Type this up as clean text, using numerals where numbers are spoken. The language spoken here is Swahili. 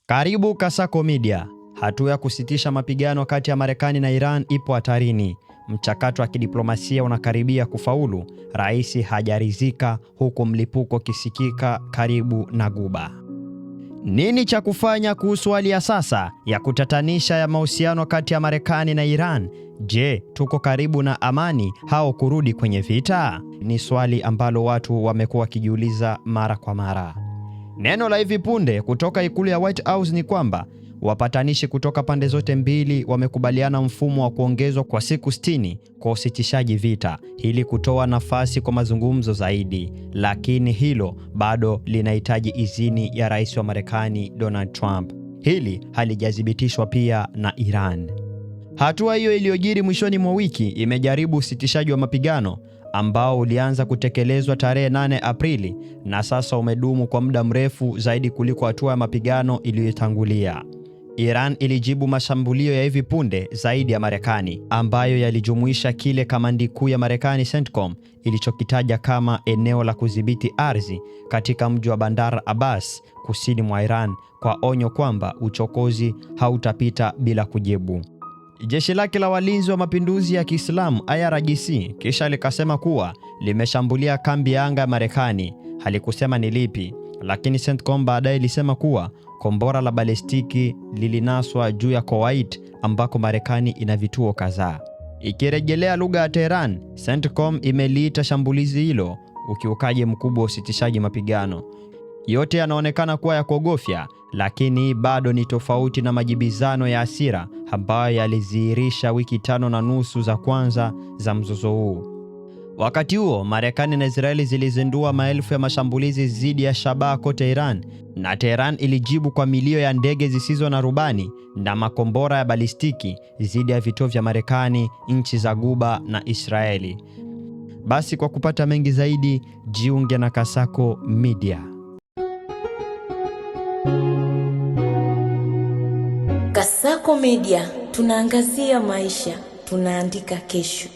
Karibu Kasako Media. Hatua ya kusitisha mapigano kati ya Marekani na Iran ipo hatarini. Mchakato wa kidiplomasia unakaribia kufaulu. Rais hajaridhika huku mlipuko kisikika karibu na Ghuba. Nini cha kufanya kuhusu hali ya sasa ya kutatanisha ya mahusiano kati ya Marekani na Iran? Je, tuko karibu na amani au kurudi kwenye vita? Ni swali ambalo watu wamekuwa wakijiuliza mara kwa mara. Neno la hivi punde kutoka ikulu ya White House ni kwamba wapatanishi kutoka pande zote mbili wamekubaliana mfumo wa kuongezwa kwa siku 60 kwa usitishaji vita ili kutoa nafasi kwa mazungumzo zaidi, lakini hilo bado linahitaji idhini ya rais wa Marekani Donald Trump. Hili halijathibitishwa pia na Iran. Hatua hiyo iliyojiri mwishoni mwa wiki imejaribu usitishaji wa mapigano ambao ulianza kutekelezwa tarehe 8 Aprili na sasa umedumu kwa muda mrefu zaidi kuliko hatua ya mapigano iliyotangulia. Iran ilijibu mashambulio ya hivi punde zaidi ya Marekani ambayo yalijumuisha kile kamandi kuu ya Marekani CENTCOM ilichokitaja kama eneo la kudhibiti ardhi katika mji wa Bandar Abbas kusini mwa Iran, kwa onyo kwamba uchokozi hautapita bila kujibu. Jeshi lake la walinzi wa mapinduzi ya Kiislamu IRGC kisha likasema kuwa limeshambulia kambi ya anga ya Marekani. Halikusema ni lipi, lakini CENTCOM baadaye ilisema kuwa kombora la balistiki lilinaswa juu ya Kuwait ambako Marekani ina vituo kadhaa. Ikirejelea lugha ya Tehran, CENTCOM imeliita shambulizi hilo ukiukaji mkubwa wa usitishaji mapigano. Yote yanaonekana kuwa ya kuogofya, lakini bado ni tofauti na majibizano ya hasira ambayo yalizihirisha wiki 5.5 za kwanza za mzozo huu. Wakati huo, Marekani na Israeli zilizindua maelfu ya mashambulizi dhidi ya shabaha kote Iran, na Tehran ilijibu kwa milio ya ndege zisizo na rubani na makombora ya balistiki dhidi ya vituo vya Marekani, nchi za Ghuba na Israeli. Basi kwa kupata mengi zaidi, jiunge na Kasako Media. Kasako Media, tunaangazia maisha, tunaandika kesho.